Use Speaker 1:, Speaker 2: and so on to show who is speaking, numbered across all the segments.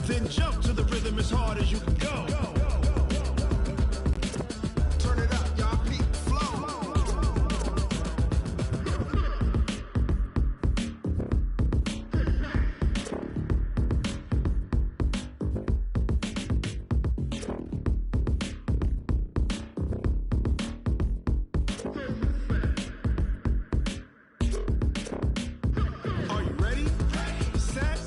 Speaker 1: Then jump to the rhythm as hard as you can go. Turn it up, y'all. Peak flow. Are you ready? Set.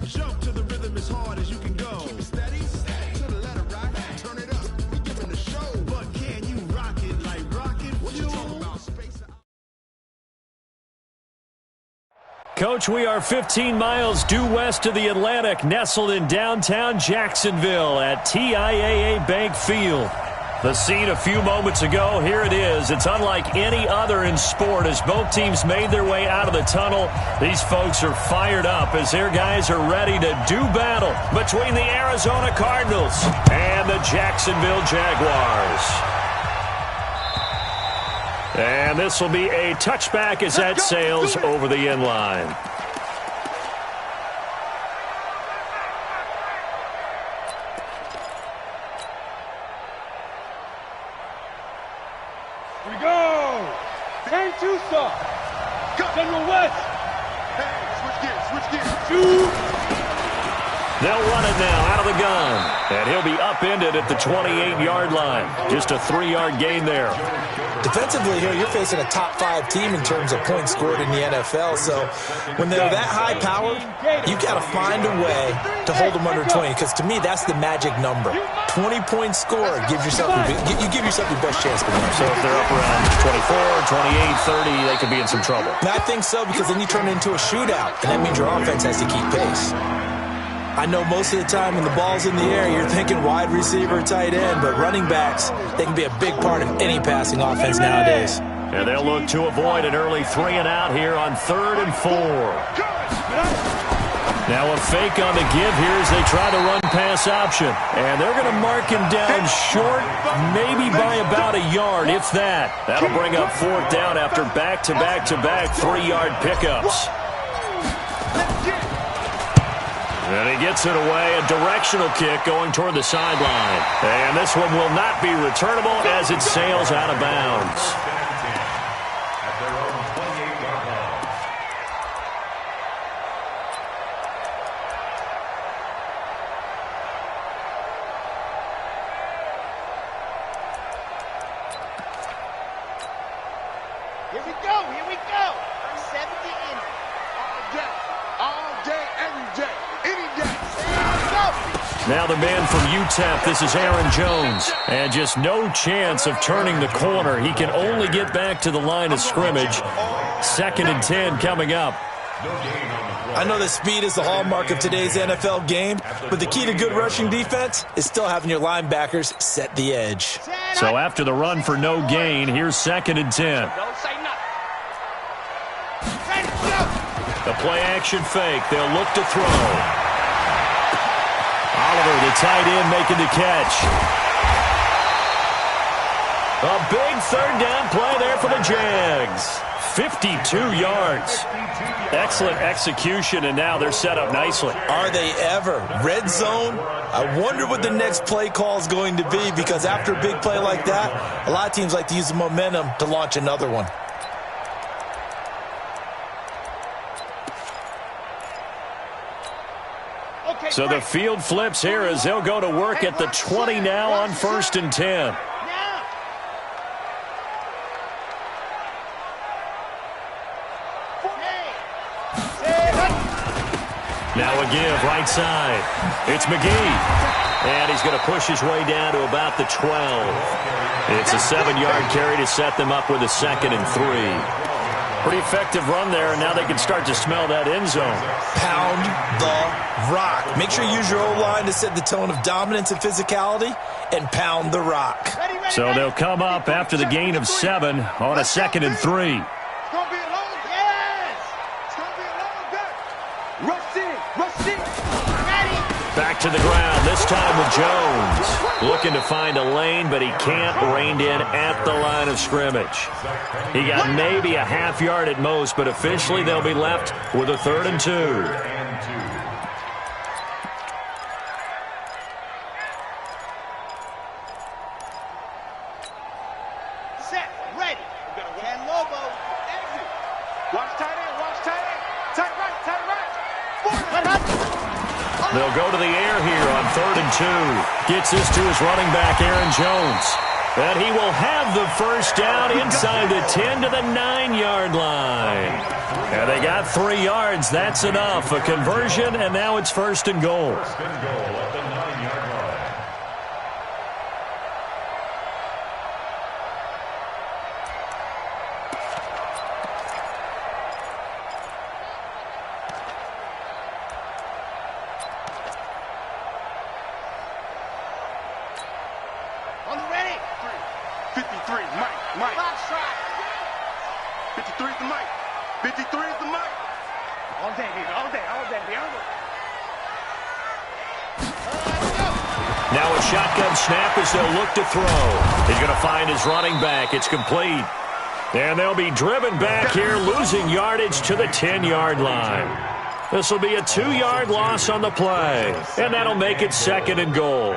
Speaker 1: Jump to the rhythm as hard as you can go. Keep it steady. To the letter, right? Turn it up. We're giving the show. But can you rock it like rocket fuel? What you talking about, space?
Speaker 2: Coach, we are 15 miles due west of the Atlantic, nestled in downtown Jacksonville at TIAA Bank Field. The scene a few moments ago, here it is. It's unlike any other in sport as both teams made their way out of the tunnel. These folks are fired up as their guys are ready to do battle between the Arizona Cardinals and the Jacksonville Jaguars. And this will be a touchback as that sails over the end line.
Speaker 3: Here we go! Turn two stop. General West.
Speaker 1: Hey, switch gears.
Speaker 3: Two.
Speaker 2: They'll run it now out of the gun. And he'll be upended at the 28-yard line. Just a 3-yard gain there.
Speaker 4: Defensively here, you're facing a top-5 team in terms of points scored in the NFL. So when they're that high-powered, you got to find a way to hold them under 20. Because to me, that's the magic number. 20-point score gives yourself you give yourself your best chance to win.
Speaker 2: So if they're up around 24, 28, 30, they could be in some trouble.
Speaker 4: And I think so, because then you turn it into a shootout, and that means your offense has to keep pace. I know most of the time when the ball's in the air, you're thinking wide receiver, tight end, but running backs, they can be a big part of any passing offense nowadays.
Speaker 2: And they'll look to avoid an early 3-and-out here on 3rd and 4. Now a fake on the give here as they try to run pass option. And they're going to mark him down short, maybe by about a yard, if that. That'll bring up 4th down after back-to-back-to-back 3-yard pickups. And he gets it away, a directional kick going toward the sideline. And this one will not be returnable as it sails out of bounds.
Speaker 5: Here we go. 70 in. All day, every day.
Speaker 2: Now the man from UTEP, this is Aaron Jones. And just no chance of turning the corner. He can only get back to the line of scrimmage. 2nd and 10 coming up.
Speaker 4: I know that speed is the hallmark of today's NFL game, but the key to good rushing defense is still having your linebackers set the edge.
Speaker 2: So after the run for no gain, here's 2nd and 10. The play-action fake. They'll look to throw. Oliver, the tight end, making the catch. A big 3rd down play there for the Jags. 52 yards. Excellent execution, and now they're set up nicely.
Speaker 4: Are they ever? Red zone? I wonder what the next play call is going to be, because after a big play like that, a lot of teams like to use the momentum to launch another one.
Speaker 2: So the field flips here as they'll go to work at the 20 now on 1st and 10. Now a give right side. It's McGee. And he's going to push his way down to about the 12. It's a 7-yard carry to set them up with a 2nd and 3. Pretty effective run there, and now they can start to smell that end zone.
Speaker 4: Pound the rock. Make sure you use your O-line to set the tone of dominance and physicality, and pound the rock.
Speaker 2: So they'll come up after the gain of 7 on a 2nd and 3. Back to the ground, this time with Jones. Looking to find a lane, but he can't. Reined in at the line of scrimmage. He got maybe a half yard at most, but officially they'll be left with a 3rd and 2. They'll go to the air here on 3rd and 2. Gets this to his running back, Aaron Jones. And he will have the first down inside the 10 to the 9-yard line. And they got 3 yards. That's enough. A conversion, and now it's 1st and goal.
Speaker 5: On the ready.
Speaker 3: 53, Mike.
Speaker 5: Box try.
Speaker 3: 53 is the Mike. 53 is the Mike.
Speaker 5: All day, baby. All day. Beyond it.
Speaker 2: Now a shotgun snap as they'll look to throw. He's going to find his running back. It's complete. And they'll be driven back here, losing yardage to the 10-yard line. This will be a 2-yard loss on the play. And that'll make it 2nd and goal.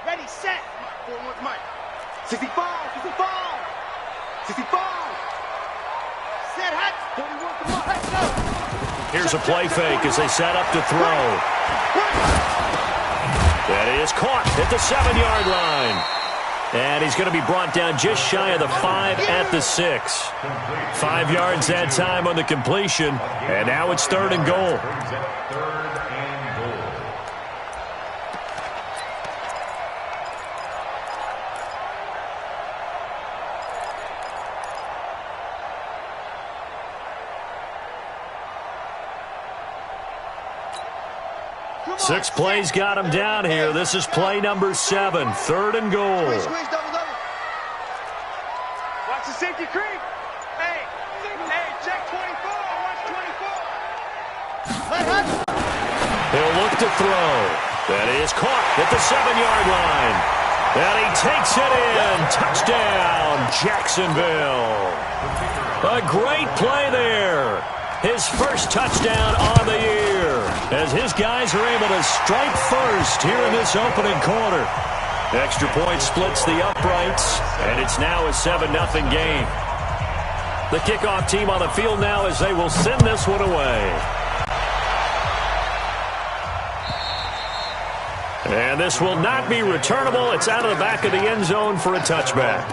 Speaker 5: Ready, set.
Speaker 3: 4-1's Mike. 65. 65.
Speaker 5: Set, hot.
Speaker 3: 41's the Mike.
Speaker 5: Let's go.
Speaker 2: Here's a play fake as they set up to throw. That is caught at the 7-yard line. And he's going to be brought down just shy of the 5 at the 6. 5 yards that time on the completion. And now it's 3rd and goal. Six plays got him down here. This is play number 7, 3rd and goal.
Speaker 5: Squeeze, double.
Speaker 3: Watch the safety creep. Hey, check 24. Watch 24.
Speaker 5: Let hot.
Speaker 2: He'll look to throw. That is caught at the 7-yard line. And he takes it in. Touchdown, Jacksonville. A great play there. His first touchdown on the year as his guys are able to strike first here in this opening quarter. Extra point splits the uprights, and it's now a 7-0 game. The kickoff team on the field now as they will send this one away. And this will not be returnable. It's out of the back of the end zone for a touchback.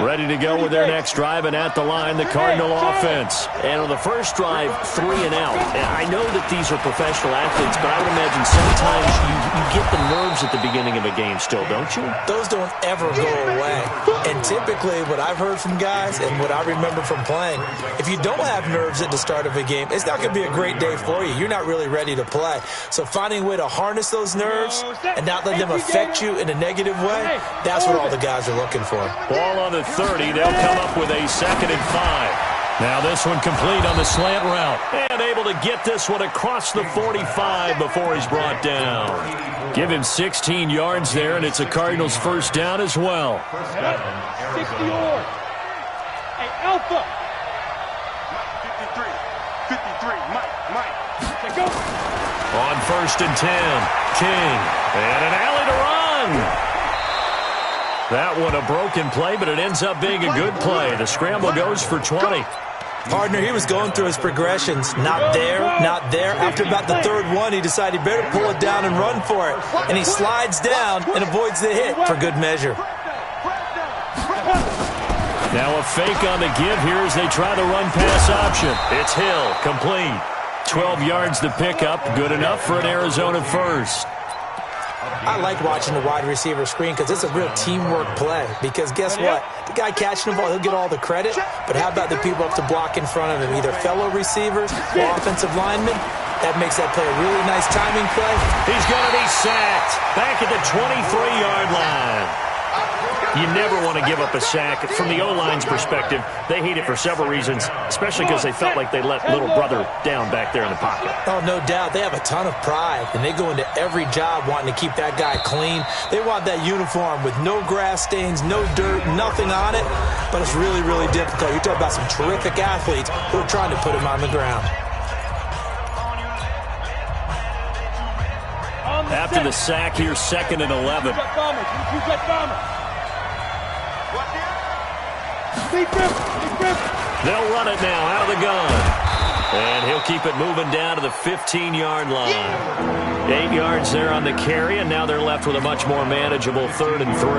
Speaker 2: Ready to go with their next drive, and at the line, the Cardinal offense. And on the first drive, 3 and out. And I know that these are professional athletes, but I would imagine sometimes you get the nerves at the beginning of a game still, don't you?
Speaker 4: Those don't ever go away. And typically, what I've heard from guys and what I remember from playing, if you don't have nerves at the start of a game, it's not going to be a great day for you. You're not really ready to play. So finding a way to harness those nerves and not let them affect you in a negative way, that's what all the guys are looking for.
Speaker 2: Ball on the 30. They'll come up with a 2nd and 5. Now this one complete on the slant route. And able to get this one across the 45 before he's brought down. Give him 16 yards there, and it's a Cardinals first down as well.
Speaker 3: 60 yards. Hey, Alpha. 53, Mike. Let's go.
Speaker 2: On 1st and 10, King. And an alley to run. That one a broken play, but it ends up being a good play. The scramble goes for 20.
Speaker 4: Partner, he was going through his progressions. Not there. After about the 3rd one, he decided he better pull it down and run for it. And he slides down and avoids the hit for good measure.
Speaker 2: Now a fake on the give here as they try the run-pass option. It's Hill, complete. 12 yards to pick up, good enough for an Arizona first.
Speaker 4: I like watching the wide receiver screen because it's a real teamwork play. Because guess what? The guy catching the ball, he'll get all the credit. But how about the people up to block in front of him? Either fellow receivers or offensive linemen. That makes that play a really nice timing play.
Speaker 2: He's going to be sacked back at the 23-yard line. You never want to give up a sack. From the O-line's perspective, they hate it for several reasons, especially because they felt like they let little brother down back there in the pocket.
Speaker 4: Oh, no doubt. They have a ton of pride, and they go into every job wanting to keep that guy clean. They want that uniform with no grass stains, no dirt, nothing on it, but it's really, really difficult. You're talking about some terrific athletes who are trying to put him on the ground.
Speaker 2: After the sack, here's 2nd and 11. They'll run it now out of the gun. And he'll keep it moving down to the 15-yard line. 8 yards there on the carry, and now they're left with a much more manageable 3rd and 3.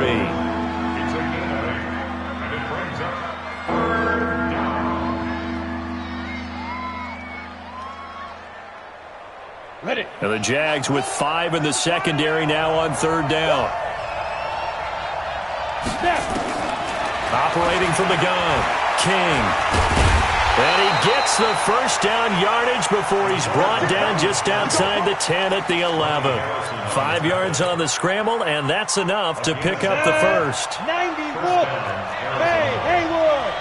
Speaker 3: Ready.
Speaker 2: And the Jags with 5 in the secondary now on 3rd down. Operating from the gun, King. And he gets the first down yardage before he's brought down just outside the 10 at the 11. 5 yards on the scramble, and that's enough to pick up the first.
Speaker 3: 90, Wolf. Hey, Haywood.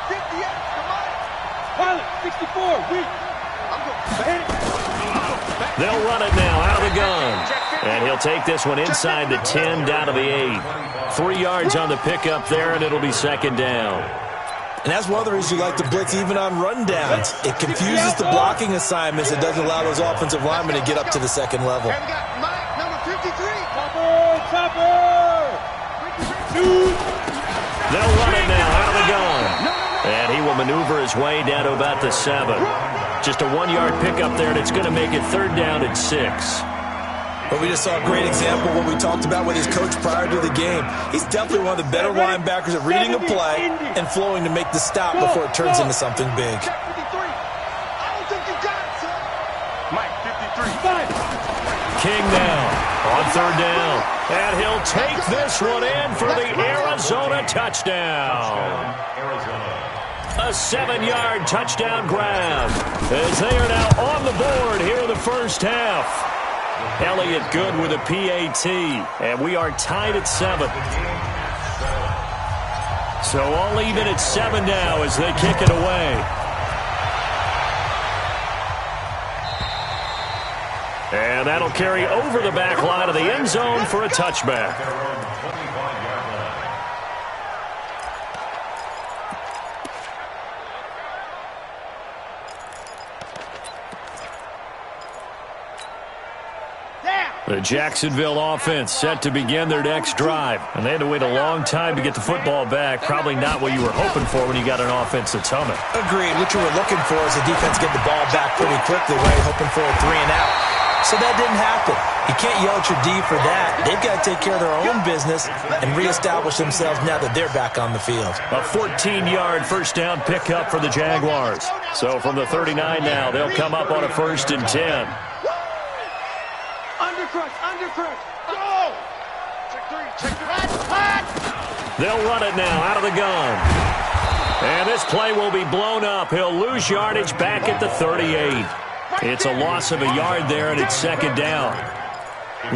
Speaker 3: 58, Pilot, 64, weak.
Speaker 2: They'll run it now out of the gun. And he'll take this one inside the 10 down to the 8. 3 yards on the pickup there, and it'll be 2nd down.
Speaker 4: And that's one of the reasons you like to blitz even on rundowns. It confuses the blocking assignments. It doesn't allow those offensive linemen to get up to the 2nd level.
Speaker 5: Here we got Mike, number 53.
Speaker 3: Chopper.
Speaker 2: They'll run it now out of the gun. And he will maneuver his way down to about the 7. Just a 1-yard pickup there, and it's going to make it 3rd down and 6.
Speaker 4: But we just saw a great example of what we talked about with his coach prior to the game. He's definitely one of the better linebackers at reading a play and flowing to make the stop before it turns into something big.
Speaker 5: Check 53. I don't think you got it, son.
Speaker 3: Mike, 53.
Speaker 2: King now on 3rd down. And he'll take this one in for the Arizona touchdown. A 7-yard touchdown grab as they are now on the board here in the first half. Elliott good with a PAT, and we are tied at 7. So all even at 7 now as they kick it away. And that'll carry over the back line of the end zone for a touchback. The Jacksonville offense set to begin their next drive. And they had to wait a long time to get the football back. Probably not what you were hoping for when you got an offense that's humming.
Speaker 4: Agreed. What you were looking for is the defense get the ball back pretty quickly, right? Hoping for a 3 and out. So that didn't happen. You can't yell at your D for that. They've got to take care of their own business and reestablish themselves now that they're back on the field.
Speaker 2: A 14-yard first down pickup for the Jaguars. So from the 39 now, they'll come up on a 1st and 10.
Speaker 5: Undercrush, go! Check 3,
Speaker 2: They'll run it now out of the gun. And this play will be blown up. He'll lose yardage back at the 38. It's a loss of a yard there, and it's 2nd down.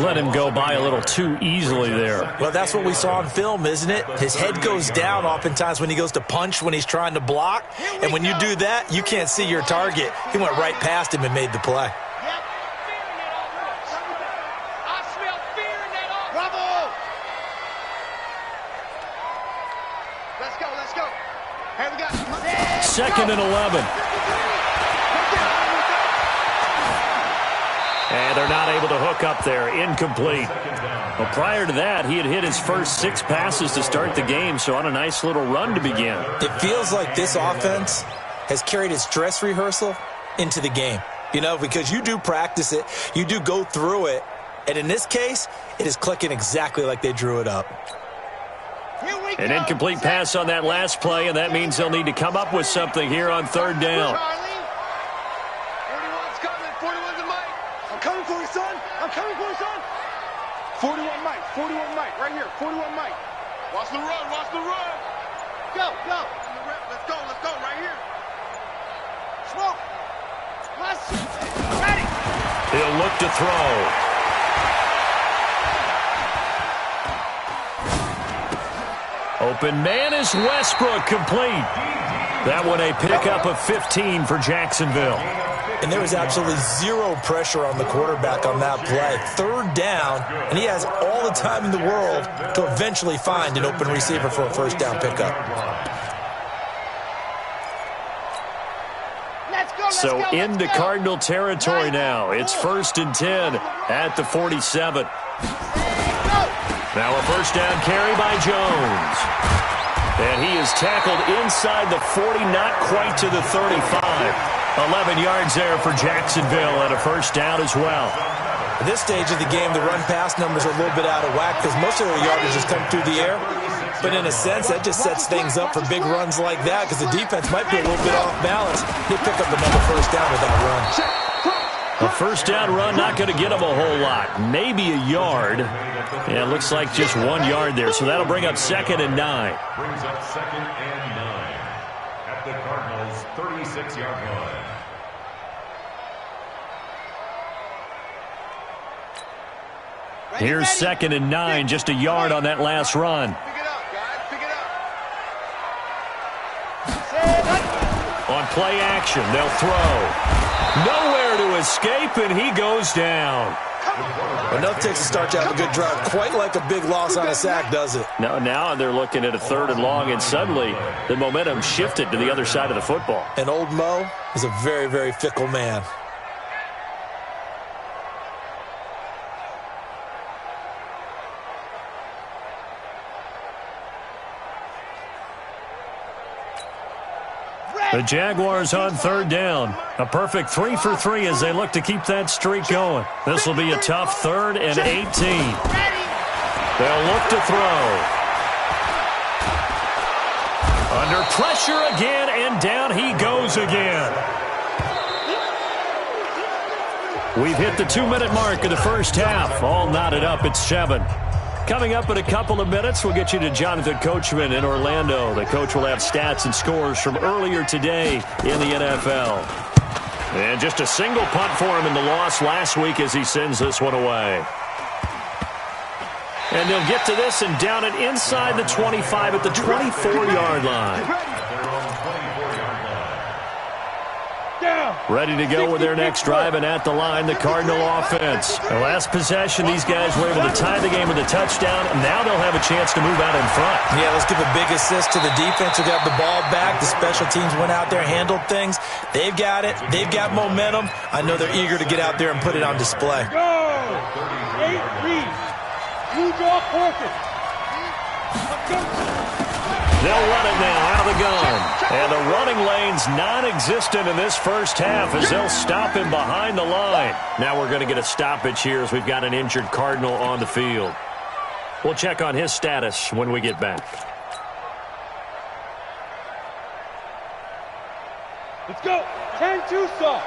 Speaker 2: Let him go by a little too easily there.
Speaker 4: Well, that's what we saw on film, isn't it? His head goes down oftentimes when he goes to punch, when he's trying to block. And when you do that, you can't see your target. He went right past him and made the play.
Speaker 5: Let's go. Here we go.
Speaker 2: 2nd and 11. And they're not able to hook up there. Incomplete. Well, prior to that, he had hit his first 6 passes to start the game, so on a nice little run to begin.
Speaker 4: It feels like this offense has carried its dress rehearsal into the game. You know, because you do practice it, you do go through it, and in this case, it is clicking exactly like they drew it up.
Speaker 2: An incomplete pass on that last play, and that means they'll need to come up with something here on 3rd down.
Speaker 5: 41's coming. 41's a Mike.
Speaker 3: I'm coming for you, son. 41 Mike. Right here. 41 Mike.
Speaker 5: Watch the run. Go. Let's go. Right here. Smoke. Ready.
Speaker 2: He'll look to throw. open man is Westbrook, complete. That one a pickup of 15 for Jacksonville.
Speaker 4: And there was absolutely zero pressure on the quarterback on that play. Third down, and he has all the time in the world to eventually find an open receiver for a first down pickup.
Speaker 2: So into Cardinal territory now. It's 1st and 10 at the 47. Now a first down carry by Jones. And he is tackled inside the 40, not quite to the 35. 11 yards there for Jacksonville and a first down as well.
Speaker 4: At this stage of the game, the run-pass numbers are a little bit out of whack because most of their yardage has come through the air. But in a sense, that just sets things up for big runs like that because the defense might be a little bit off balance. He'll pick up another first down with that run.
Speaker 2: A first down run not going to get him a whole lot. Maybe a yard. Yeah, it looks like just 1 yard there. So that'll bring up 2nd and 9.
Speaker 6: Brings up 2nd and 9 at the Cardinals' 36-yard line.
Speaker 2: Here's 2nd and 9, just a yard on that last run.
Speaker 3: Pick it up, guys. Pick it up.
Speaker 2: On play action, they'll throw. Nowhere to escape, and he goes down.
Speaker 4: Enough takes to start you out a good drive. Quite like a big loss on a sack, does it?
Speaker 2: Now they're looking at a 3rd and long, and suddenly the momentum shifted to the other side of the football.
Speaker 4: And old Mo is a very, very fickle man.
Speaker 2: The Jaguars on 3rd down. A perfect 3 for 3 as they look to keep that streak going. This will be a tough 3rd and 18. They'll look to throw. Under pressure again, and down he goes again. We've hit the 2-minute mark of the first half. All knotted up at 7. Coming up in a couple of minutes, we'll get you to Jonathan Coachman in Orlando. The coach will have stats and scores from earlier today in the NFL. And just a single punt for him in the loss last week as he sends this one away. And they'll get to this and down it inside the 25 at the 24-yard line. Ready to go with their next drive, and at the line, the Cardinal offense. The last possession, these guys were able to tie the game with a touchdown, and now they'll have a chance to move out in front.
Speaker 4: Yeah, let's give a big assist to the defense who got the ball back. The special teams went out there, handled things. They've got it. They've got momentum. I know they're eager to get out there and put it on display.
Speaker 3: Go! 8-3. You draw Corkin.
Speaker 2: They'll run it now out of the gun. And the running lane's non-existent in this first half as they'll stop him behind the line. Now we're going to get a stoppage here as we've got an injured Cardinal on the field. We'll check on his status when we get back.
Speaker 3: Let's go. 10-2 saw.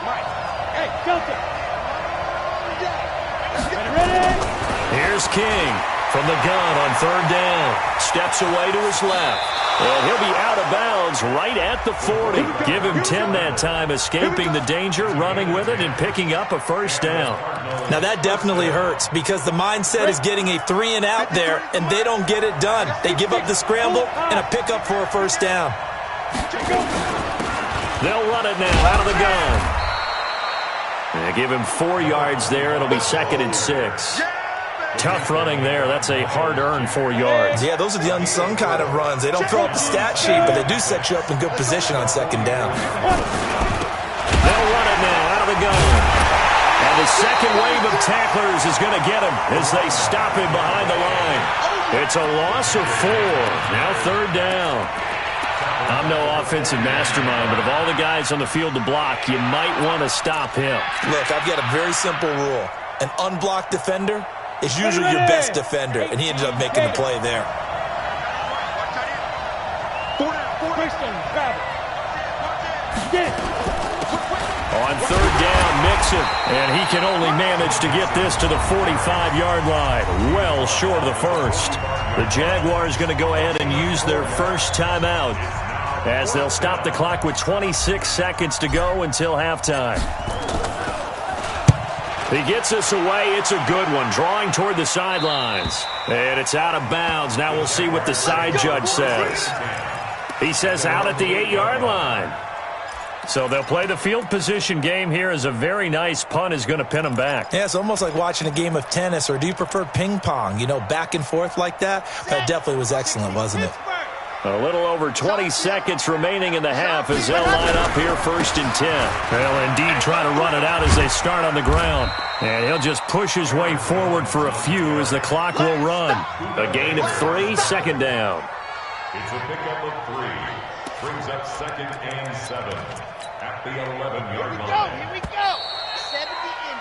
Speaker 3: Mike. Hey, Delta. Ready?
Speaker 2: Here's King from the gun on 3rd down. Steps away to his left. And he'll be out of bounds right at the 40. Give him 10 that time, escaping the danger, running with it, and picking up a first down.
Speaker 4: Now that definitely hurts because the mindset is getting a 3 and out there, and they don't get it done. They give up the scramble and a pickup for a first down.
Speaker 2: They'll run it now out of the gun. And give him 4 yards there. It'll be 2nd and 6. Tough running there. That's a hard-earned 4 yards.
Speaker 4: Yeah, those are the unsung kind of runs. They don't throw up the stat sheet, but they do set you up in good position on 2nd down.
Speaker 2: They'll run it now out of the gun. And the second wave of tacklers is going to get him as they stop him behind the line. It's a loss of 4. Now 3rd down. I'm no offensive mastermind, but of all the guys on the field to block, you might want to stop him.
Speaker 4: Look, I've got a very simple rule. An unblocked defender is usually your best defender, and he ended up making the play there.
Speaker 2: On 3rd down, Mixon, and he can only manage to get this to the 45-yard line, well short of the first. The Jaguars going to go ahead and use their first timeout as they'll stop the clock with 26 seconds to go until halftime. He gets us away. It's a good one. Drawing toward the sidelines. And it's out of bounds. Now we'll see what the side judge says. He says out at the 8-yard line. So they'll play the field position game here as a very nice punt is going to pin them back.
Speaker 4: Yeah, it's almost like watching a game of tennis, or do you prefer ping pong? You know, back and forth like that? That definitely was excellent, wasn't it?
Speaker 2: A little over 20 seconds remaining in the half as they'll line up here 1st and 10. They'll indeed try to run it out as they start on the ground. And he'll just push his way forward for a few as the clock will run. A gain of 3, 2nd down.
Speaker 6: It's a pickup of 3. Brings up 2nd and 7 at the 11-yard line.
Speaker 5: Here we go. 70 in.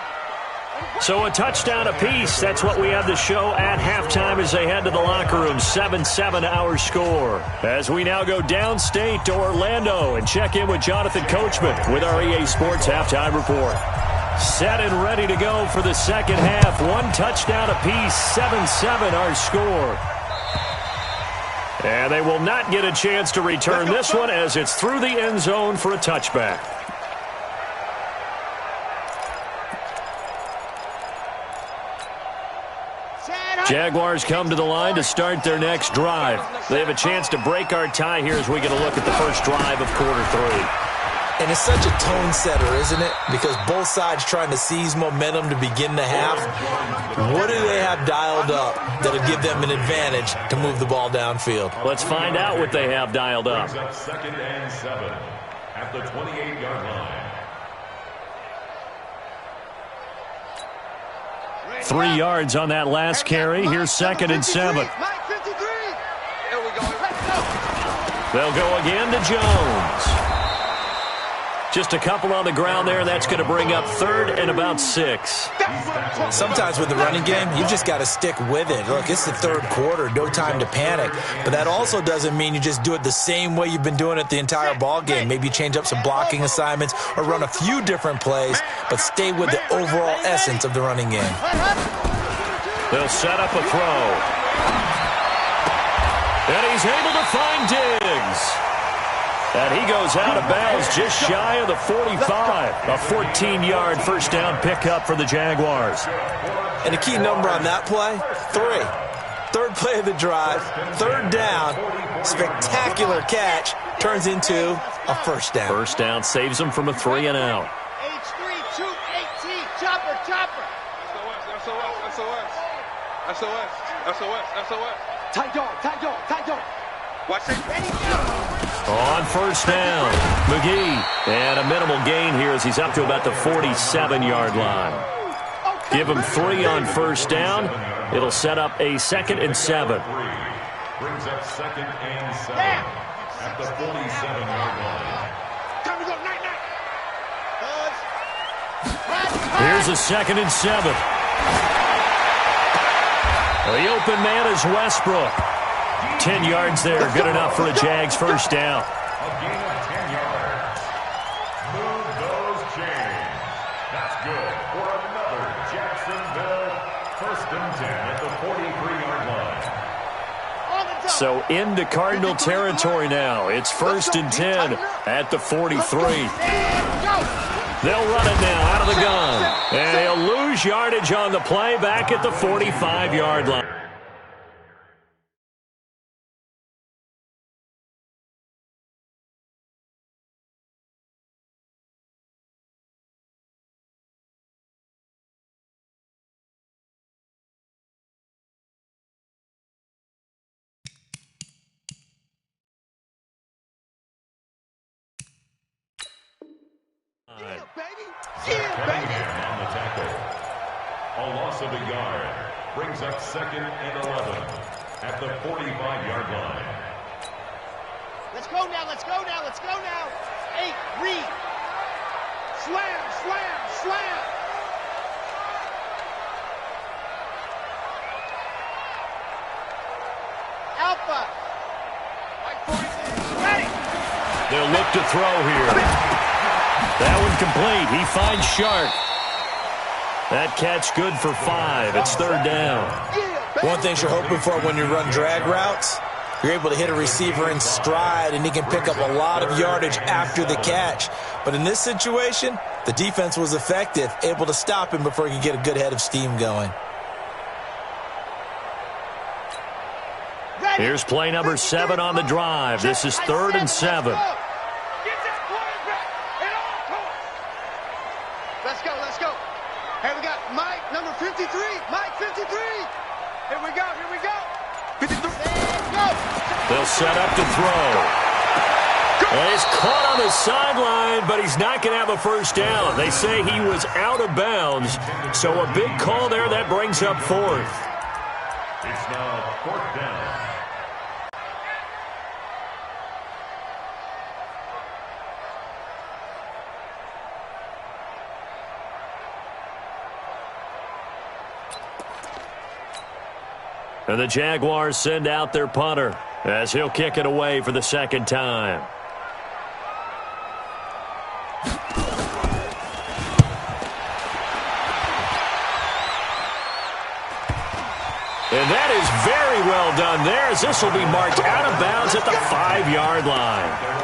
Speaker 2: So a touchdown apiece. That's what we have the show at halftime as they head to the locker room. 7-7 our score. As we now go downstate to Orlando and check in with Jonathan Coachman with our EA Sports Halftime Report. Set and ready to go for the second half. 1 touchdown apiece. 7-7 our score. And they will not get a chance to return this one as it's through the end zone for a touchback. Jaguars come to the line to start their next drive. They have a chance to break our tie here as we get a look at the first drive of quarter 3.
Speaker 4: And it's such a tone setter, isn't it? Because both sides trying to seize momentum to begin the half. What do they have dialed up that'll give them an advantage to move the ball downfield?
Speaker 2: Let's find out what they have dialed up.
Speaker 6: 2nd and 7 at the 28-yard line.
Speaker 2: 3 yards on that last carry. Here's 2nd and 7. They'll go again to Jones. Just a couple on the ground there, and that's going to bring up 3rd and about 6.
Speaker 4: Sometimes with the running game, you just got to stick with it. Look, it's the 3rd quarter, no time to panic. But that also doesn't mean you just do it the same way you've been doing it the entire ball game. Maybe change up some blocking assignments or run a few different plays, but stay with the overall essence of the running game.
Speaker 2: They'll set up a throw. And he's able to find Diggs. And he goes out of bounds just shy of the 45. A 14-yard first down pickup for the Jaguars.
Speaker 4: And a key number on that play, 3. 3rd play of the drive, 3rd down, spectacular catch, turns into a first down.
Speaker 2: First down saves them from a 3 and out.
Speaker 5: H3, 218, chopper. SOS. Tight dog. Watch it.
Speaker 2: On first down, McGee. And a minimal gain here as he's up to about the 47-yard line. Give him 3 on first down. It'll set up a 2nd and 7.
Speaker 6: Brings up 2nd and 7 at the 47-yard line.
Speaker 5: Time to go, night.
Speaker 2: Here's a 2nd and 7. The open man is Westbrook. 10 yards there, good enough for a Jags first down.
Speaker 6: A gain of 10 yards. Move those chains. That's good for another Jacksonville 1st and 10 at the 43-yard line.
Speaker 2: So into Cardinal territory now. It's 1st and 10 at the 43. They'll run it now out of the gun. And he'll lose yardage on the play back at the 45-yard line.
Speaker 6: Cunningham on the tackle. A loss of a yard. Brings up 2nd and 11 at the 45-yard line.
Speaker 5: Let's go now. 8, read. Slam. Alpha. Ready.
Speaker 2: They'll look to throw here. That one complete. He finds Shark. That catch good for 5. It's 3rd down.
Speaker 4: One thing you're hoping for when you run drag routes, You're able to hit a receiver in stride, and he can pick up a lot of yardage after the catch. But in this situation, the defense was effective, able to stop him before he could get a good head of steam going.
Speaker 2: Here's play number 7 on the drive. This is 3rd and 7.
Speaker 3: Get that quarterback and on to it.
Speaker 5: Let's go, let's go. Hey, we got Mike, number 53. Mike, 53.
Speaker 3: Here we go, here we go.
Speaker 5: 53. Let's go.
Speaker 2: They'll set up to throw. And he's caught on the sideline, but he's not going to have a first down. They say he was out of bounds, so a big call there. That brings up 4th.
Speaker 6: It's now 4th down.
Speaker 2: And the Jaguars send out their punter as he'll kick it away for the 2nd time. And that is very well done there, as this will be marked out of bounds at the 5-yard line.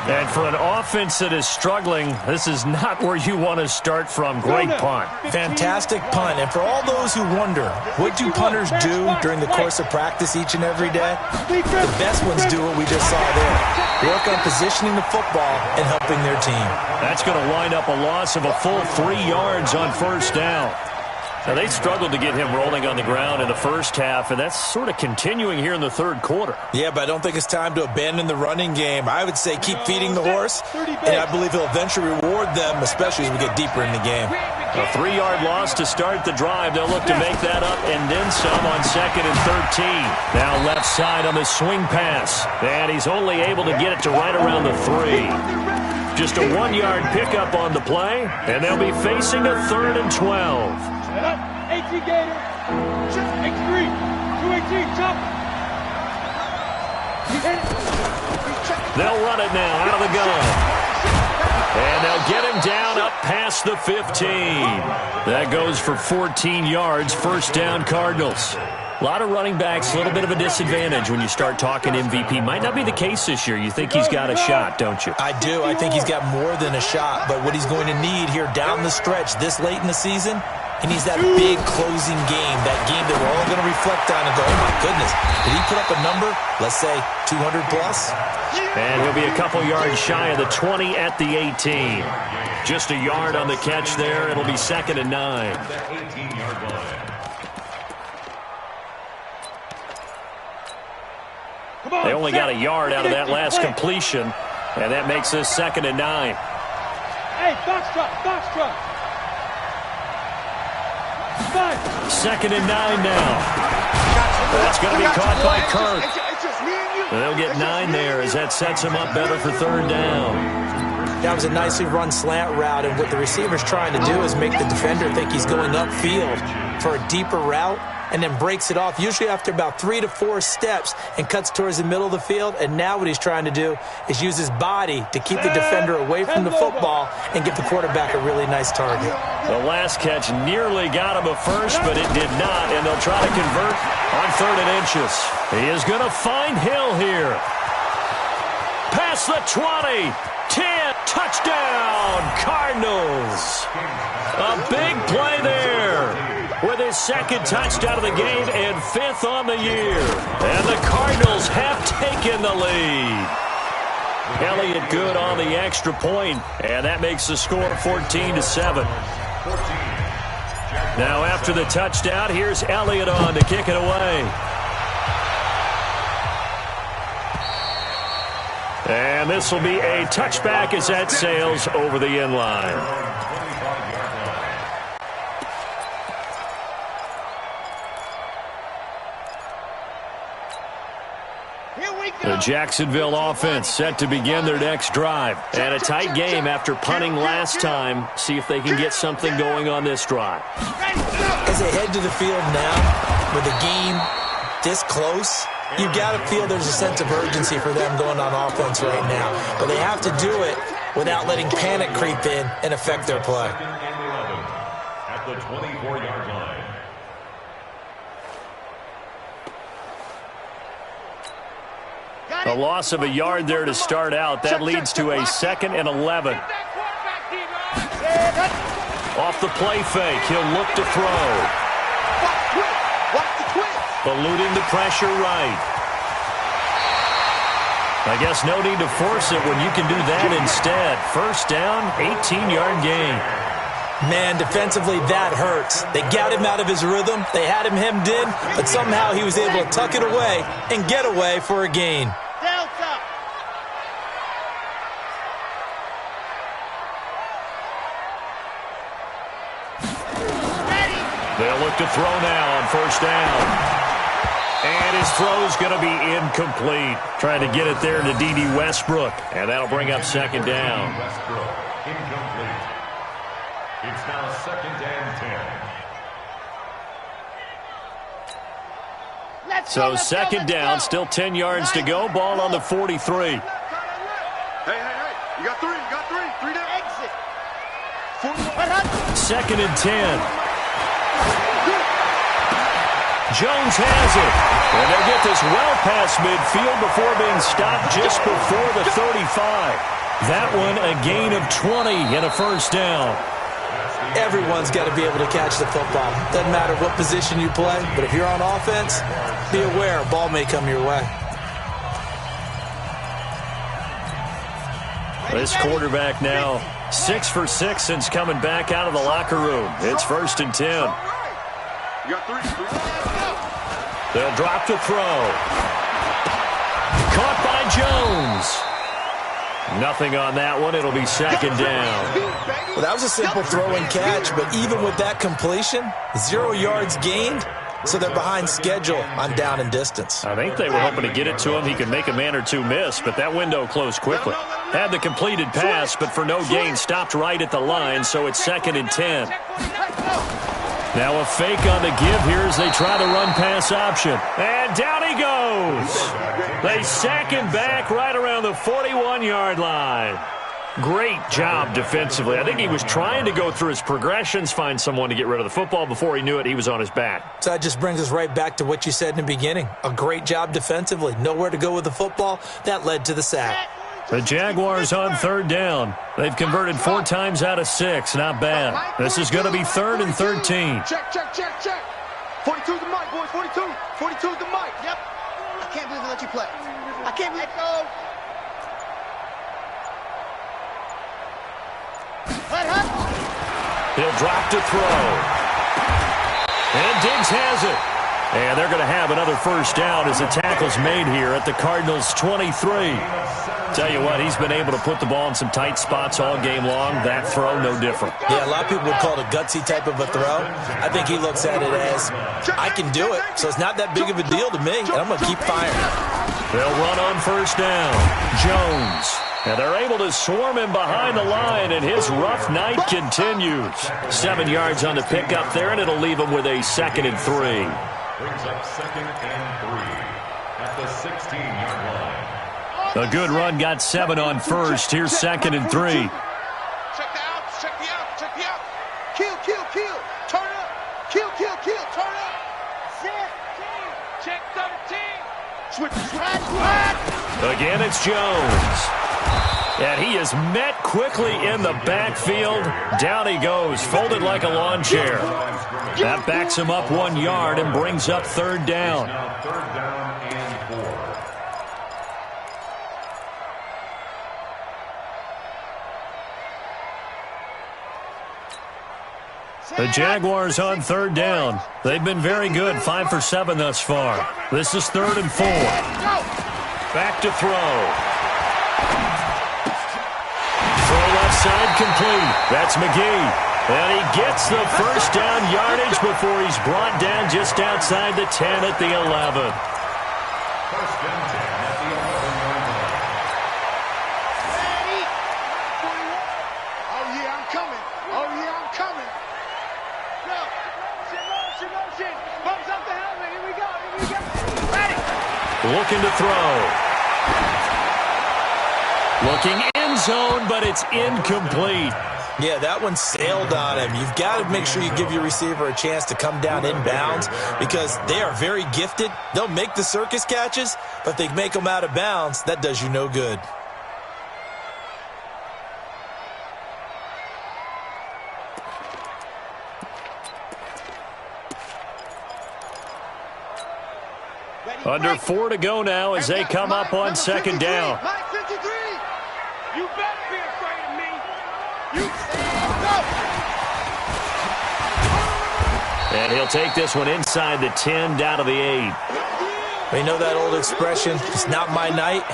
Speaker 2: And for an offense that is struggling, this is not where you want to start from. Great punt.
Speaker 4: Fantastic punt. And for all those who wonder, what do punters do during the course of practice each and every day? The best ones do what we just saw there. Work on positioning the football and helping their team.
Speaker 2: That's going to wind up a loss of a full 3 yards on 1st down. Now, they struggled to get him rolling on the ground in the first half, and that's sort of continuing here in the 3rd quarter.
Speaker 4: Yeah, but I don't think it's time to abandon the running game. I would say keep feeding the horse, and I believe he'll eventually reward them, especially as we get deeper in the game.
Speaker 2: A 3-yard loss to start the drive. They'll look to make that up and then some on 2nd and 13. Now left side on the swing pass, and he's only able to get it to right around the 3. Just a 1-yard pickup on the play, and they'll be facing a 3rd and 12.
Speaker 3: Set up, 18 Gator. X3, 218, jump.
Speaker 2: They'll run it now out of the gun. And they'll get him down up past the 15. That goes for 14 yards, 1st down Cardinals. A lot of running backs, a little bit of a disadvantage when you start talking MVP. Might not be the case this year. You think he's got a shot, don't you?
Speaker 4: I do. I think he's got more than a shot. But what he's going to need here down the stretch this late in the season, he needs that big closing game, that game that we're all going to reflect on and go, oh, my goodness, did he put up a number, let's say 200 plus?
Speaker 2: And he'll be a couple yards shy of the 20 at the 18. Just a yard on the catch there. It'll be 2nd and 9.
Speaker 6: That 18-yard line.
Speaker 2: They only got a yard out of that last completion, and that makes this 2nd and 9.
Speaker 3: Hey, box truck.
Speaker 2: 2nd and 9 now. That's going to be caught by Kirk. They'll get 9 there as that sets him up better for 3rd down.
Speaker 4: That was a nicely run slant route, and what the receiver's trying to do is make the defender think he's going upfield for a deeper route, and then breaks it off, usually after about 3 to 4 steps, and cuts towards the middle of the field. And now what he's trying to do is use his body to keep the defender away from the football and give the quarterback a really nice target.
Speaker 2: The last catch nearly got him a first, but it did not, and they'll try to convert on 3rd and inches. He is going to find Hill here. Past the 20, 10, touchdown, Cardinals. A big play there, with his 2nd touchdown of the game and 5th on the year. And the Cardinals have taken the lead. Elliott good on the extra point, and that makes the score 14-7. Now after the touchdown, here's Elliott on to kick it away. And this will be a touchback as that sails over the end line. The Jacksonville offense set to begin their next drive. And a tight game after punting last time. See if they can get something going on this drive.
Speaker 4: As they head to the field now, with the game this close, you've got to feel there's a sense of urgency for them going on offense right now. But they have to do it without letting panic creep in and affect their play.
Speaker 6: At the 24-yard line.
Speaker 2: A loss of a yard there to start out. That leads to a 2nd and 11. Off the play fake, he'll look to throw. Eluding the pressure right. I guess no need to force it when you can do that instead. First down, 18-yard gain.
Speaker 4: Man, defensively, that hurts. They got him out of his rhythm. They had him hemmed in, but somehow he was able to tuck it away and get away for a gain.
Speaker 5: Delta.
Speaker 2: They'll look to throw now on first down. And his throw's going to be incomplete. Trying to get it there to D.D. Westbrook. And that'll bring up 2nd down.
Speaker 6: Westbrook, incomplete. It's now 2nd and 10.
Speaker 2: So 2nd down, still 10 yards to go. Ball on the 43.
Speaker 3: Hey, you got 3, you got 3. 3 down.
Speaker 5: Exit.
Speaker 2: 2nd and 10. Jones has it. And they'll get this well past midfield before being stopped just before the 35. That one a gain of 20 and a first down.
Speaker 4: Everyone's got to be able to catch the football. Doesn't matter what position you play, but if you're on offense, be aware a ball may come your way.
Speaker 2: This quarterback now 6 for 6 since coming back out of the locker room. It's 1st and 10.
Speaker 3: You got 3.
Speaker 2: They'll drop to throw. Caught by Jones. Nothing on that one. It'll be 2nd down.
Speaker 4: Well, that was a simple throw and catch, but even with that completion, 0 yards gained, so they're behind schedule on down and distance.
Speaker 2: I think they were hoping to get it to him. He could make a man or two miss, but that window closed quickly. Had the completed pass, but for no gain, stopped right at the line, so it's 2nd and 10. Now a fake on the give here as they try the run-pass option. And down he goes. They sack him back right around the 41-yard line. Great job defensively. I think he was trying to go through his progressions, find someone to get rid of the football. Before he knew it, he was on his back.
Speaker 4: So that just brings us right back to what you said in the beginning. A great job defensively. Nowhere to go with the football. That led to the sack.
Speaker 2: The Jaguars on 3rd down. They've converted 4 times out of 6. Not bad. This is going to be 3rd and 13.
Speaker 3: Check. 42's the mic, boys. 42. 42's the mic.
Speaker 5: Yep. I can't believe they let you play. I can't believe go.
Speaker 2: He'll drop to throw. And Diggs has it. And they're going to have another first down as the tackle's made here at the Cardinals' 23. Tell you what, he's been able to put the ball in some tight spots all game long. That throw, no different.
Speaker 4: Yeah, a lot of people would call it a gutsy type of a throw. I think he looks at it as, I can do it, so it's not that big of a deal to me, and I'm going to keep firing.
Speaker 2: They'll run on first down. Jones. And they're able to swarm him behind the line, and his rough night continues. 7 yards on the pickup there, and it'll leave him with a 2nd and 3.
Speaker 6: Brings up 2nd and 3 at the 16-yard line.
Speaker 2: A good run got 7 on first. Here's 2nd and 3.
Speaker 3: Check the outs, check the outs, check the outs. Kill. Turn up. Kill. Turn up. Check 13. Switch.
Speaker 2: Again, it's Jones. And he is met quickly in the backfield. Down he goes, folded like a lawn chair. That backs him up 1 yard and brings up 3rd down.
Speaker 6: Now 3rd down and 4.
Speaker 2: The Jaguars on 3rd down. They've been very good, 5 for 7 thus far. This is 3rd and 4. Back to throw. Throw left side complete. That's McGee. And he gets the first down yardage before he's brought down just outside the 10 at the 11.
Speaker 6: First and 10 at the 11-yard line.
Speaker 5: Ready.
Speaker 3: Oh, yeah, I'm coming.
Speaker 5: Go. Motion. Bumps up the helmet. Here we go. Ready.
Speaker 2: Looking to throw. Looking end zone, but it's incomplete.
Speaker 4: Yeah, that one sailed on him. You've got to make sure you give your receiver a chance to come down inbounds because they are very gifted. They'll make the circus catches, but if they make them out of bounds, that does you no good.
Speaker 2: Under 4 to go now as they come up on second down.
Speaker 5: You better be afraid of me.
Speaker 2: And he'll take this one inside the 10 down to the 8.
Speaker 4: We know that old expression, it's not my night.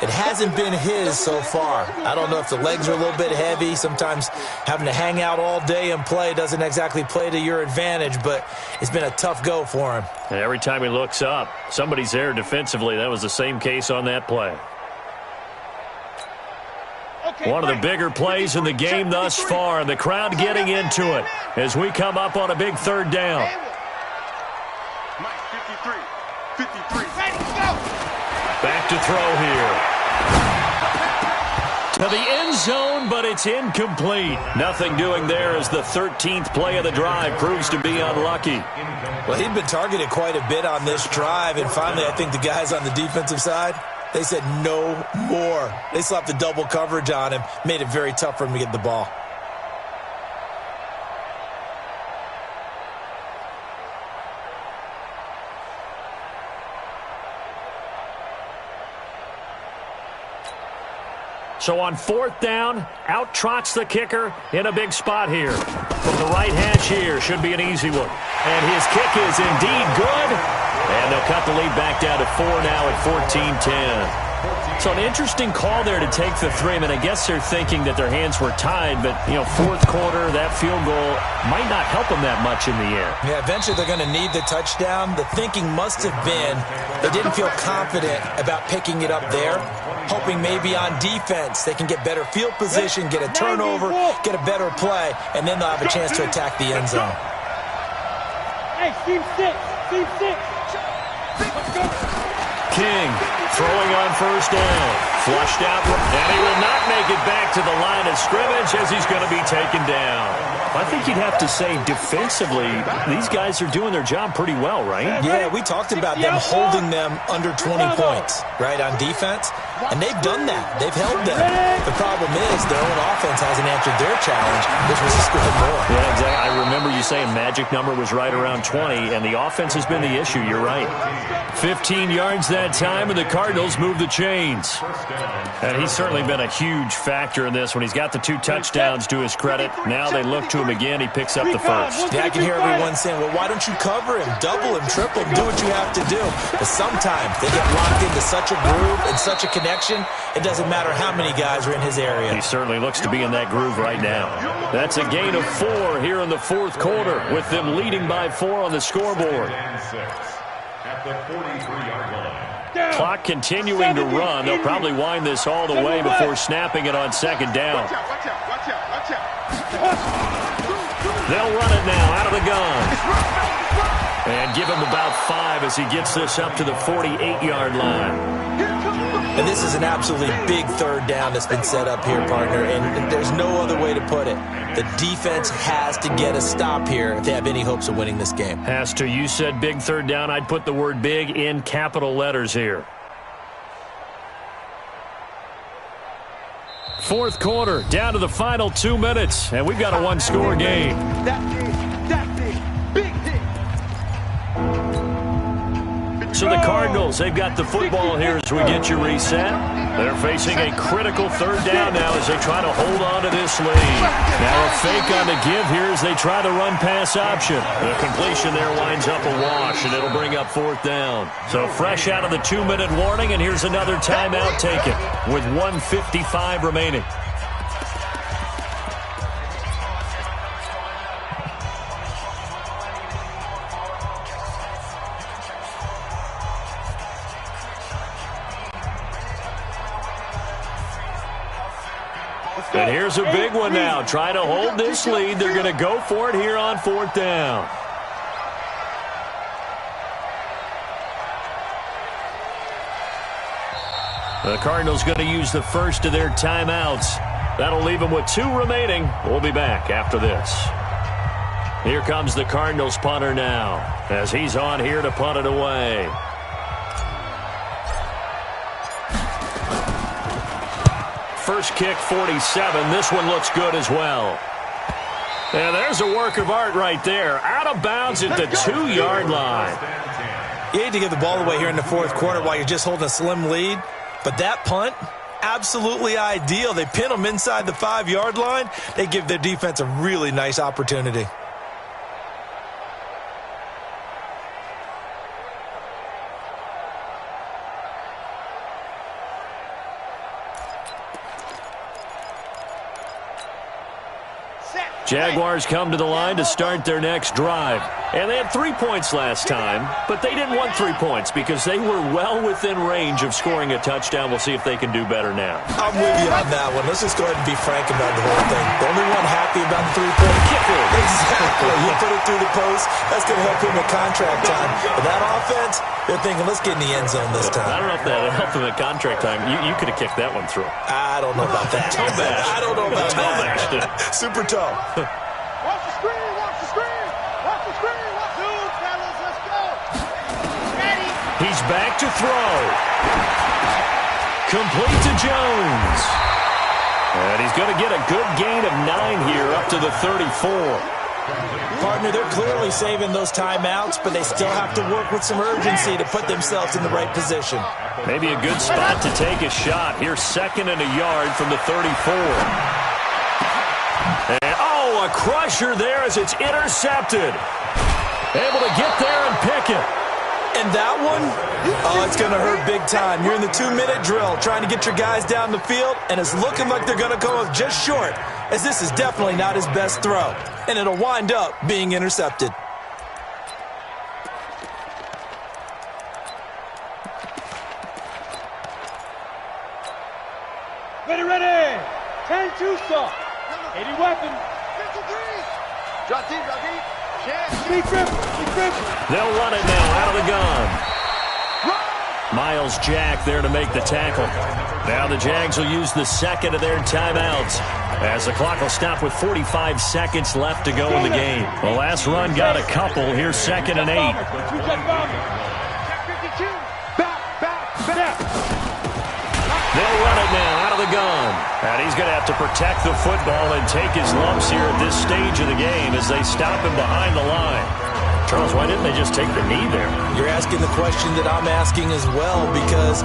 Speaker 4: It hasn't been his so far. I don't know if the legs are a little bit heavy. Sometimes having to hang out all day and play doesn't exactly play to your advantage, but it's been a tough go for him.
Speaker 2: And every time he looks up, somebody's there defensively. That was the same case on that play. One of the bigger plays in the game thus far, and the crowd getting into it as we come up on a big third down.
Speaker 3: Mike, 53.
Speaker 2: Back to throw here. To the end zone, but it's incomplete. Nothing doing there as the 13th play of the drive proves to be unlucky.
Speaker 4: Well, he'd been targeted quite a bit on this drive, and finally I think the guys on the defensive side, they said no more. They slapped the double coverage on him, made it very tough for him to get the ball.
Speaker 2: So on fourth down, out trots the kicker in a big spot here. From the right hash here, should be an easy one. And his kick is indeed good. And they'll cut the lead back down to 4 now at 14-10. So an interesting call there to take the 3. I mean, I guess they're thinking that their hands were tied, but, you know, fourth quarter, that field goal might not help them that much in the end.
Speaker 4: Yeah, eventually they're going to need the touchdown. The thinking must have been they didn't feel confident about picking it up there, hoping maybe on defense they can get better field position, get a turnover, get a better play, and then they'll have a chance to attack the end zone.
Speaker 5: Hey, team 6. Let's go.
Speaker 2: King throwing on first down. Flushed out, and he will not make it back to the line of scrimmage as he's going to be taken down. I think you'd have to say defensively, these guys are doing their job pretty well, right?
Speaker 4: Yeah, we talked about them holding them under 20 points, right, on defense, and they've done that. They've held them. The problem is their own offense hasn't answered their challenge, which was to score more.
Speaker 2: Yeah, exactly. I remember you saying magic number was right around 20, and the offense has been the issue. You're right. 15 yards that time, and the Cardinals move the chains. And he's certainly been a huge factor in this when he's got the 2 touchdowns to his credit. Now they look to him again. He picks up the first.
Speaker 4: Yeah, I can hear everyone saying, well, why don't you cover him, double him, triple him, do what you have to do. But sometimes they get locked into such a groove and such a connection, it doesn't matter how many guys are in his area.
Speaker 2: He certainly looks to be in that groove right now. That's a gain of 4 here in the fourth quarter, with them leading by 4 on the scoreboard.
Speaker 6: At the 43-yard line.
Speaker 2: Clock continuing to run. They'll probably wind this all the way before snapping it on second down.
Speaker 3: Watch out.
Speaker 2: They'll run it now out of the gun. And give him about 5 as he gets this up to the 48-yard line.
Speaker 4: And this is an absolutely big third down that's been set up here, partner, and there's no other way to put it. The defense has to get a stop here if they have any hopes of winning this game.
Speaker 2: Has to. You said big third down. I'd put the word big in capital letters here. Fourth quarter, down to the final 2 minutes, and we've got a one-score game.
Speaker 5: That's it. Big hit.
Speaker 2: So the Cardinals, they've got the football here as we get you reset. They're facing a critical third down now as they try to hold on to this lead. Now a fake on the give here as they try to run pass option. The completion there winds up a wash, and it'll bring up fourth down. So fresh out of the 2-minute warning, and here's another timeout taken with 1:55 remaining. And here's a big one now. Trying to hold this lead. They're going to go for it here on fourth down. The Cardinals going to use the first of their timeouts. That'll leave him with 2 remaining. We'll be back after this. Here comes the Cardinals punter now, as he's on here to punt it away. First kick, 47. This one looks good as well. And there's a work of art right there. Out of bounds at the 2-yard line.
Speaker 4: You hate to give the ball away here in the fourth quarter while you're just holding a slim lead. But that punt, absolutely ideal. They pin them inside the 5-yard line. They give their defense a really nice opportunity.
Speaker 2: Jaguars come to the line to start their next drive. And they had 3 points last time, but they didn't want 3 points because they were well within range of scoring a touchdown. We'll see if they can do better now.
Speaker 4: I'm with you on that one. Let's just go ahead and be frank about the whole thing. The only one happy about the 3-point kicker. Exactly. He put it through the post. That's going to help him at contract time. But that offense, they're thinking, let's get in the end zone this time.
Speaker 2: I don't know if that helped him at contract time. You could have kicked that one through.
Speaker 4: I don't know about that. I don't know about that. Super tall.
Speaker 5: Watch the screen, watch the screen, watch the screen, watch the screen, fellas, let's go. Ready?
Speaker 2: He's back to throw. Complete to Jones. And he's going to get a good gain of 9 here up to the 34.
Speaker 4: Partner, they're clearly saving those timeouts, but they still have to work with some urgency to put themselves in the right position.
Speaker 2: Maybe a good spot to take a shot. Here's 2nd and a yard from the 34. And, oh, a crusher there as it's intercepted. Able to get there and pick it.
Speaker 4: And that one, oh, it's going to hurt big time. You're in the 2-minute drill trying to get your guys down the field, and it's looking like they're going to come up just short, as this is definitely not his best throw. And it'll wind up being intercepted.
Speaker 7: Ready. 10-2 stop. 80 weapon.
Speaker 5: Drop deep, drop deep.
Speaker 7: Speed grip.
Speaker 2: They'll run it now out of the gun. Miles Jack there to make the tackle. Now the Jags will use the 2nd of their timeouts, as the clock will stop with 45 seconds left to go in the game. The last run got a couple. Here's 2nd and 8. They'll run it now out of the gun. And he's going to have to protect the football and take his lumps here at this stage of the game as they stop him behind the line. Charles, why didn't they just take the knee there?
Speaker 4: You're asking the question that I'm asking as well, because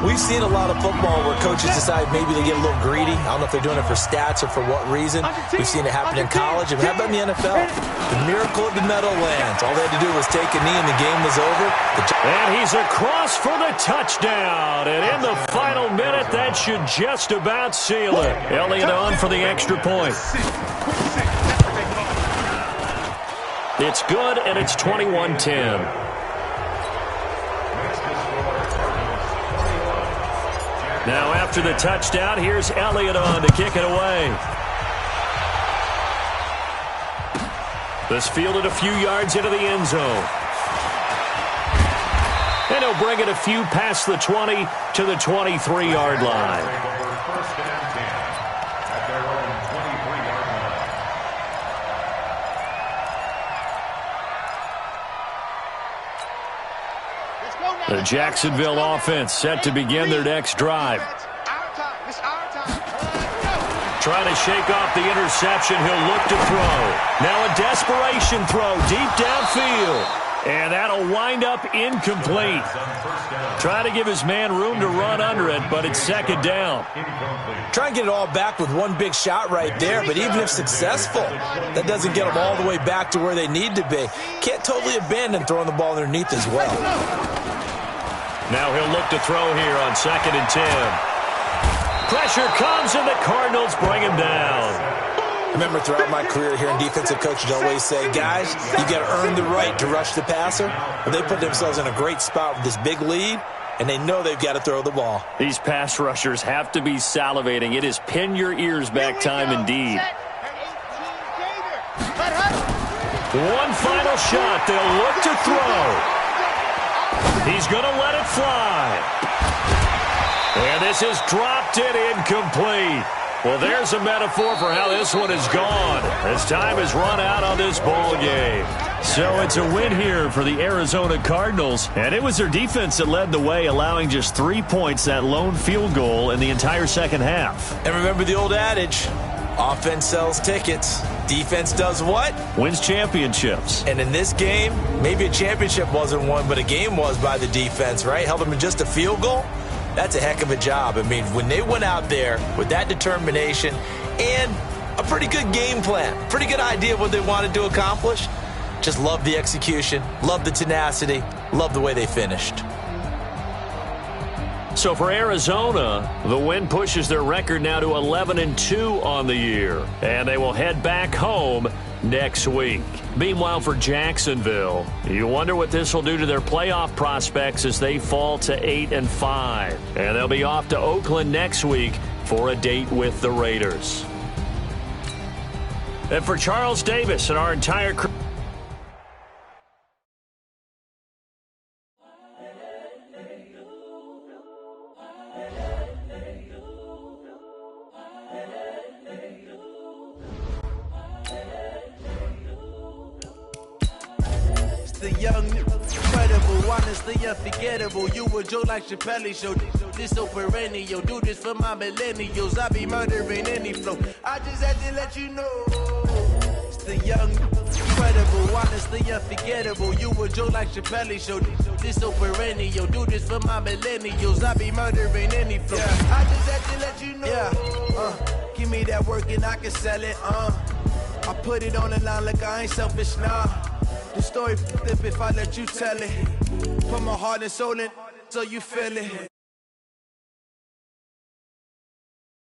Speaker 4: we've seen a lot of football where coaches decide maybe they get a little greedy. I don't know if they're doing it for stats or for what reason. We've seen it happen in college. And how about in the NFL? The miracle of the medal lands. All they had to do was take a knee and the game was over.
Speaker 2: And he's across for the touchdown. And in the final minute, that should just about seal it. Elliott on for the extra point. It's good, and it's 21-10. Now after the touchdown, here's Elliott on to kick it away. This fielded a few yards into the end zone. And he'll bring it a few past the 20 to the 23-yard line. The Jacksonville offense set to begin their next drive. Trying to shake off the interception. He'll look to throw. Now a desperation throw deep downfield. And that'll wind up incomplete. Trying to give his man room to run under it, but it's 2nd down.
Speaker 4: Try and get it all back with one big shot right there, but even if successful, that doesn't get them all the way back to where they need to be. Can't totally abandon throwing the ball underneath as well.
Speaker 2: Now he'll look to throw here on 2nd and 10. Pressure comes, and the Cardinals bring him down.
Speaker 4: I remember throughout my career hearing defensive coaches always say, guys, you got to earn the right to rush the passer. Well, they put themselves in a great spot with this big lead, and they know they've got to throw the ball.
Speaker 2: These pass rushers have to be salivating. It is pin your ears back time indeed. One final shot. They'll look to throw. He's going to let it fly. And this is dropped it incomplete. Well, there's a metaphor for how this one is gone, as time has run out on this ball game. So it's a win here for the Arizona Cardinals, and it was their defense that led the way, allowing just 3 points, that lone field goal in the entire second half.
Speaker 4: And remember the old adage, offense sells tickets. Defense does what?
Speaker 2: Wins championships.
Speaker 4: And in this game, maybe a championship wasn't won, but a game was by the defense, right? Held them in just a field goal. That's a heck of a job. I mean, when they went out there with that determination and a pretty good game plan, pretty good idea of what they wanted to accomplish, just love the execution, love the tenacity, love the way they finished.
Speaker 2: So for Arizona, the win pushes their record now to 11-2 on the year, and they will head back home next week. Meanwhile, for Jacksonville, you wonder what this will do to their playoff prospects as they fall to 8-5. And they'll be off to Oakland next week for a date with the Raiders. And for Charles Davis and our entire crew,
Speaker 8: the young, incredible, honestly unforgettable. You a joke like Chappelle Show. This so perennial. Do this for my millennials. I be murdering any flow. I just had to let you know. It's the young, incredible, honestly unforgettable. You a joke like Chappelle Show. This so perennial. Do this for my millennials. I be murdering any flow. Yeah. I just had to let you know. Yeah. Give me that work and I can sell it. I put it on the line like I ain't selfish, nah. The story flip if I let you tell it. Put my heart and soul in so you feel it.